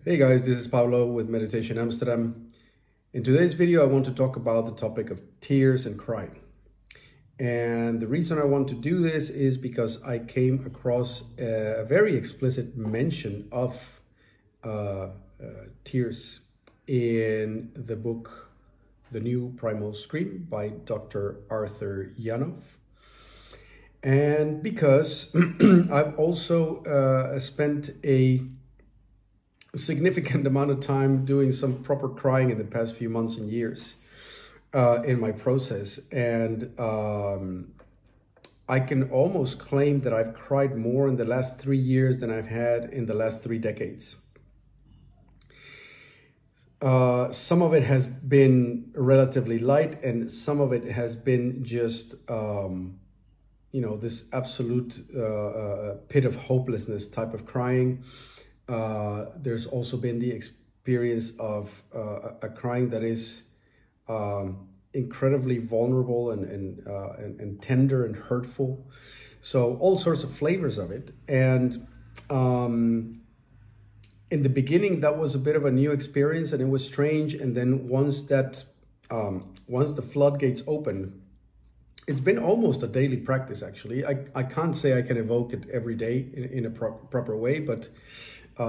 Hey guys, this is Pablo with Meditation Amsterdam. In today's video, I want to talk about the topic of tears and crying. And the reason I want to do this is because I came across a very explicit mention of tears in the book, The New Primal Scream by Dr. Arthur Janov. And because I've also spent a significant amount of time doing some proper crying in the past few months and years in my process. And I can almost claim that I've cried more in the last 3 years than I've had in the last 3 decades. Some of it has been relatively light, and some of it has been just, this absolute pit of hopelessness type of crying. There's also been the experience of a crying that is incredibly vulnerable and tender and hurtful. So all sorts of flavors of it. And in the beginning, that was a bit of a new experience, and it was strange. And then once the floodgates opened, it's been almost a daily practice, actually. I can't say I can evoke it every day in a proper way, but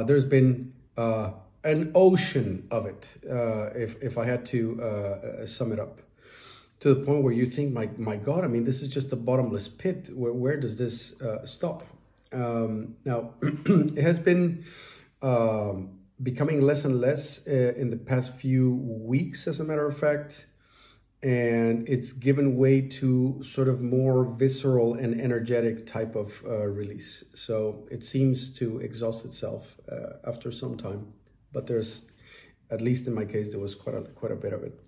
there's been an ocean of it, if I had to sum it up, to the point where you think, my God, I mean, this is just a bottomless pit. Where does this stop? Now, it has been becoming less and less in the past few weeks, as a matter of fact. And it's given way to sort of more visceral and energetic type of release. So it seems to exhaust itself after some time. But there's, at least in my case, there was quite a bit of it.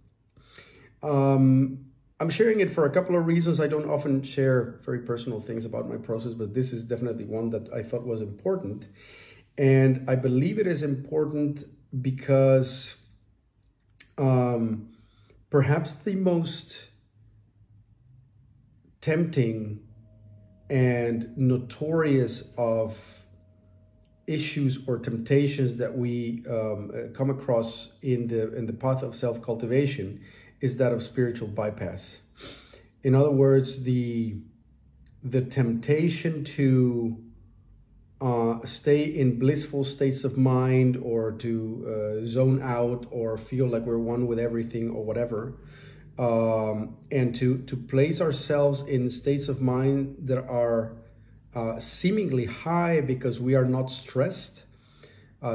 I'm sharing it for a couple of reasons. I don't often share very personal things about my process, but this is definitely one that I thought was important. And I believe it is important because perhaps the most tempting and notorious of issues or temptations that we come across in the path of self-cultivation is that of spiritual bypass. In other words, the temptation to stay in blissful states of mind, or to zone out, or feel like we're one with everything or whatever, and to place ourselves in states of mind that are seemingly high because we are not stressed,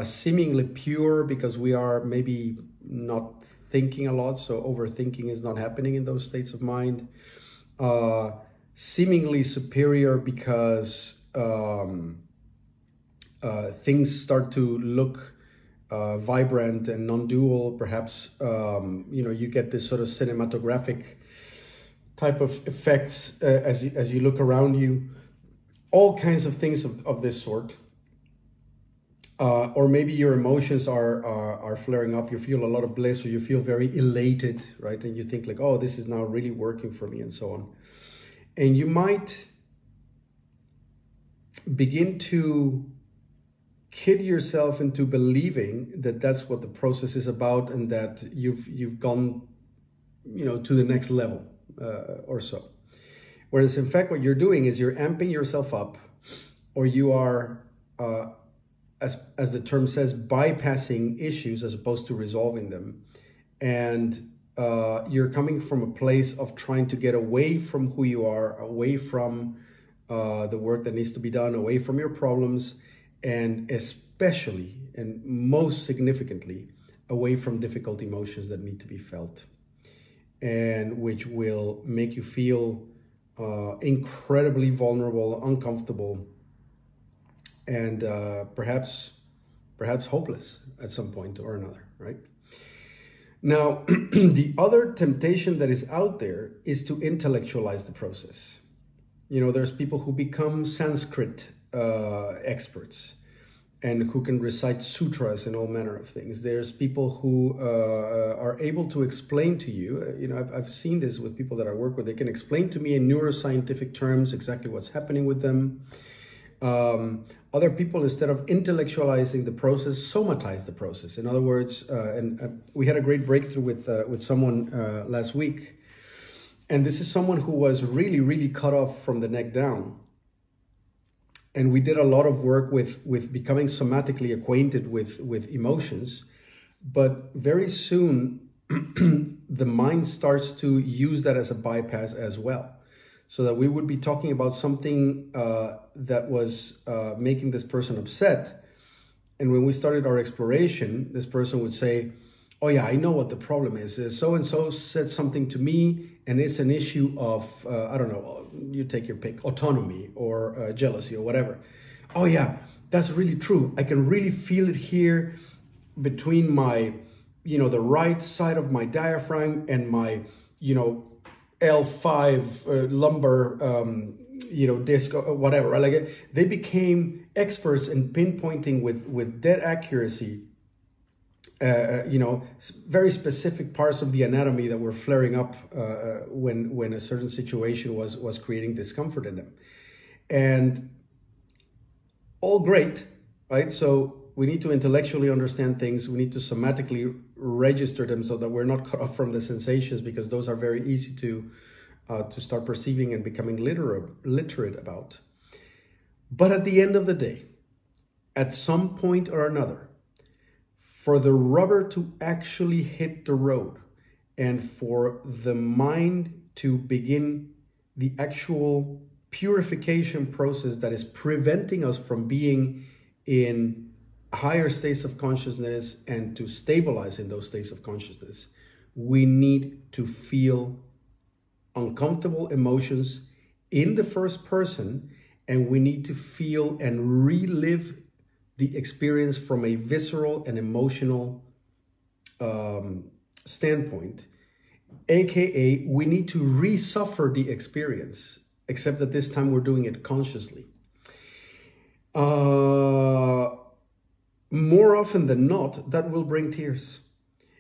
seemingly pure because we are maybe not thinking a lot, so overthinking is not happening in those states of mind, seemingly superior because things start to look vibrant and non-dual. Perhaps you get this sort of cinematographic type of effects as you look around you, all kinds of things of this sort. Or maybe your emotions are flaring up. You feel a lot of bliss, or you feel very elated, right? And you think like, oh, this is now really working for me, and so on. And you might begin to kid yourself into believing that that's what the process is about, and that you've gone, to the next level or so. Whereas in fact, what you're doing is you're amping yourself up, or you are, as the term says, bypassing issues as opposed to resolving them. And you're coming from a place of trying to get away from who you are, away from the work that needs to be done, away from your problems, and especially and most significantly away from difficult emotions that need to be felt, and which will make you feel incredibly vulnerable, uncomfortable, and perhaps hopeless at some point or another, right? Now, the other temptation that is out there is to intellectualize the process. There's people who become Sanskrit experts and who can recite sutras and all manner of things. There's people who are able to explain to you, I've seen this with people that I work with, they can explain to me in neuroscientific terms exactly what's happening with them. Other people, instead of intellectualizing the process, somatize the process. In other words, we had a great breakthrough with someone last week. And this is someone who was really, really cut off from the neck down. And we did a lot of work with becoming somatically acquainted with emotions. But very soon, the mind starts to use that as a bypass as well. So that we would be talking about something that was making this person upset. And when we started our exploration, this person would say, oh yeah, I know what the problem is. So-and-so said something to me, and it's an issue of, I don't know, you take your pick, autonomy or jealousy or whatever. Oh yeah, that's really true. I can really feel it here between my, the right side of my diaphragm and my, L5 lumbar, disc or whatever, right? Like they became experts in pinpointing with dead accuracy, very specific parts of the anatomy that were flaring up when a certain situation was creating discomfort in them. And all great, right? So we need to intellectually understand things. We need to somatically register them so that we're not cut off from the sensations, because those are very easy to start perceiving and becoming literate about. But at the end of the day, at some point or another, for the rubber to actually hit the road and for the mind to begin the actual purification process that is preventing us from being in higher states of consciousness and to stabilize in those states of consciousness, we need to feel uncomfortable emotions in the first person, and we need to feel and relive the experience from a visceral and emotional standpoint, aka we need to re-suffer the experience, except that this time we're doing it consciously. More often than not, that will bring tears.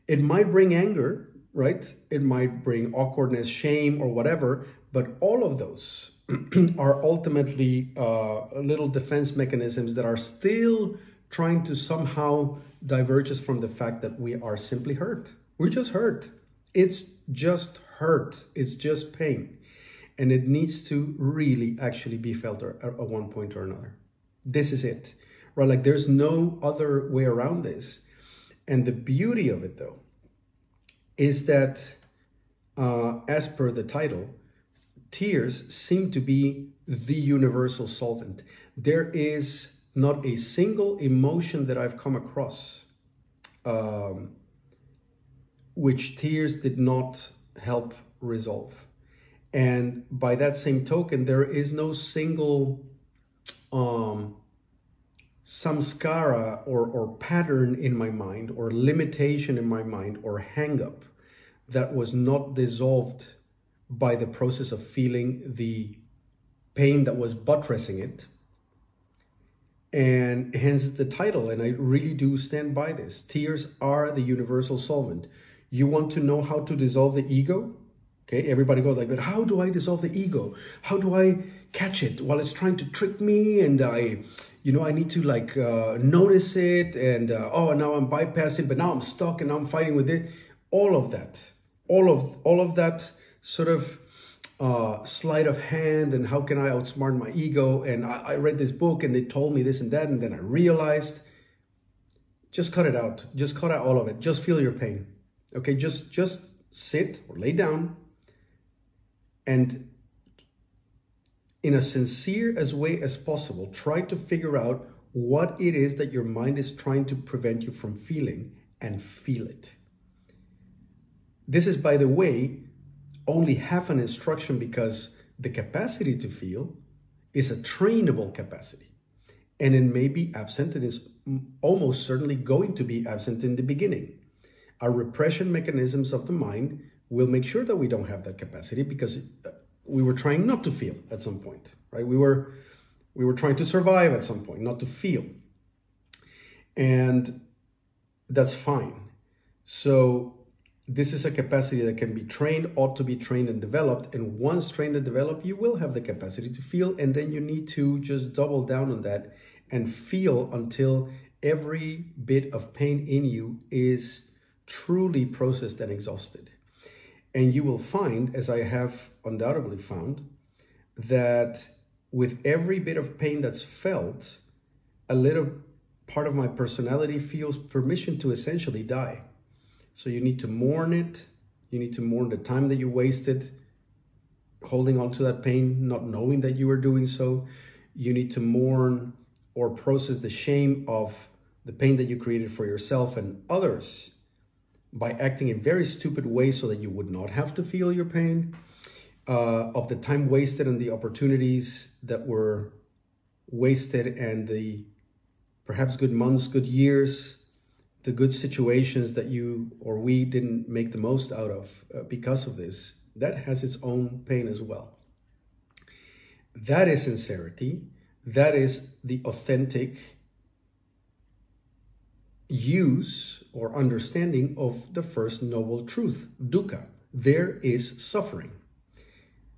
It might bring anger, right? It might bring awkwardness, shame, or whatever, but all of those are ultimately little defense mechanisms that are still trying to somehow diverge us from the fact that we are simply hurt. We're just hurt. It's just hurt. It's just pain. And it needs to really actually be felt at one point or another. This is it, right? Like there's no other way around this. And the beauty of it, though, is that as per the title, tears seem to be the universal solvent. There is not a single emotion that I've come across which tears did not help resolve. And by that same token, there is no single samskara or pattern in my mind or limitation in my mind or hang-up that was not dissolved by the process of feeling the pain that was buttressing it. And hence the title, and I really do stand by this. Tears are the universal solvent. You want to know how to dissolve the ego? Okay, everybody goes like, but how do I dissolve the ego? How do I catch it while it's trying to trick me? And I need to like notice it, and now I'm bypassing, but now I'm stuck and now I'm fighting with it. All of that sort of sleight of hand, and how can I outsmart my ego? And I read this book and they told me this and that, and then I realized, just cut it out. Just cut out all of it. Just feel your pain. Okay, just sit or lay down and in a sincere as way as possible, try to figure out what it is that your mind is trying to prevent you from feeling, and feel it. This is, by the way, only half an instruction, because the capacity to feel is a trainable capacity, and it may be absent and is almost certainly going to be absent in the beginning. Our repression mechanisms of the mind will make sure that we don't have that capacity, because we were trying not to feel at some point, right? We were trying to survive at some point, not to feel. And that's fine. So This is a capacity that can be trained, ought to be trained and developed. And once trained and developed, you will have the capacity to feel. And then you need to just double down on that and feel until every bit of pain in you is truly processed and exhausted. And you will find, as I have undoubtedly found, that with every bit of pain that's felt, a little part of my personality feels permission to essentially die. So you need to mourn it. You need to mourn the time that you wasted holding on to that pain, not knowing that you were doing so. You need to mourn or process the shame of the pain that you created for yourself and others by acting in very stupid ways so that you would not have to feel your pain, of the time wasted and the opportunities that were wasted and the perhaps good months, good years, the good situations that you or we didn't make the most out of because of this. That has its own pain as well. That is sincerity. That is the authentic use or understanding of the first noble truth, dukkha. There is suffering.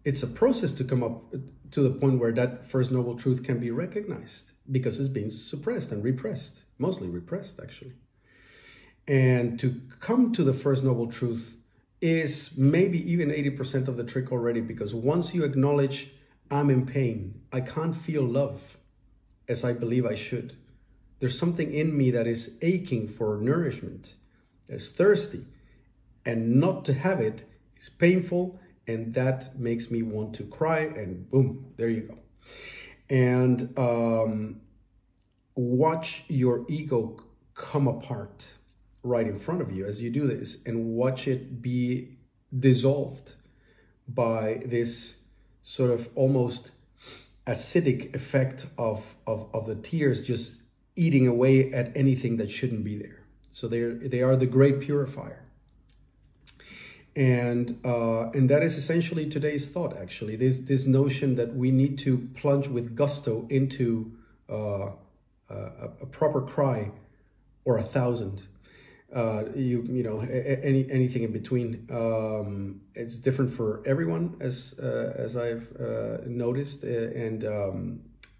It's a process to come up to the point where that first noble truth can be recognized because it's being suppressed and repressed, mostly repressed actually. And to come to the first noble truth is maybe even 80% of the trick already, because once you acknowledge I'm in pain, I can't feel love as I believe I should. There's something in me that is aching for nourishment, that's thirsty, and not to have it is painful, and that makes me want to cry, and boom, there you go. And watch your ego come apart right in front of you as you do this, and watch it be dissolved by this sort of almost acidic effect of the tears just eating away at anything that shouldn't be there. So they are the great purifier. And that is essentially today's thought, actually. This notion that we need to plunge with gusto into a proper cry or 1,000. You know, anything in between. It's different for everyone, as I've noticed and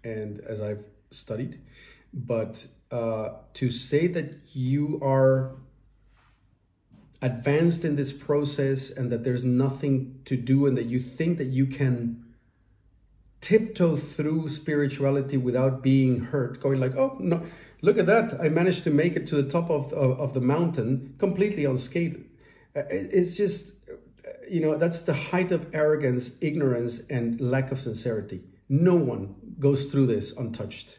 as I've studied. But to say that you are advanced in this process and that there's nothing to do and that you think that you can tiptoe through spirituality without being hurt, going like, oh no, look at that, I managed to make it to the top of the mountain completely unscathed. It's just, you know, that's the height of arrogance, ignorance, and lack of sincerity. No one goes through this untouched.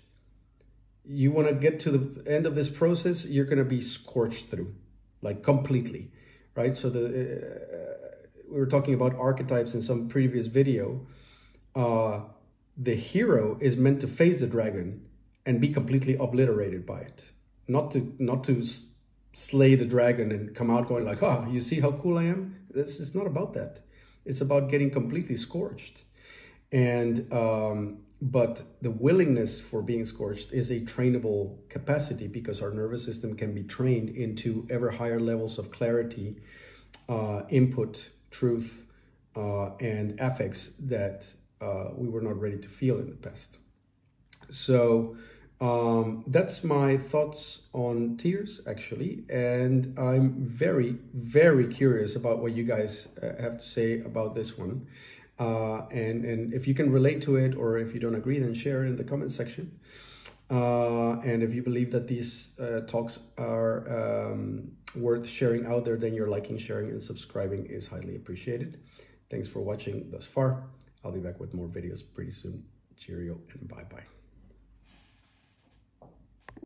You want to get to the end of this process, you're going to be scorched through, like completely, right? So we were talking about archetypes in some previous video. The hero is meant to face the dragon and be completely obliterated by it, not to slay the dragon and come out going like, oh, you see how cool I am? This is not about that. It's about getting completely scorched. And but the willingness for being scorched is a trainable capacity, because our nervous system can be trained into ever higher levels of clarity, input, truth, and affects that we were not ready to feel in the past. So that's my thoughts on tears, actually. And I'm very, very curious about what you guys have to say about this one. And if you can relate to it, or if you don't agree, then share it in the comment section. And if you believe that these talks are worth sharing out there, then your liking, sharing, and subscribing is highly appreciated. Thanks for watching thus far. I'll be back with more videos pretty soon. Cheerio and bye-bye.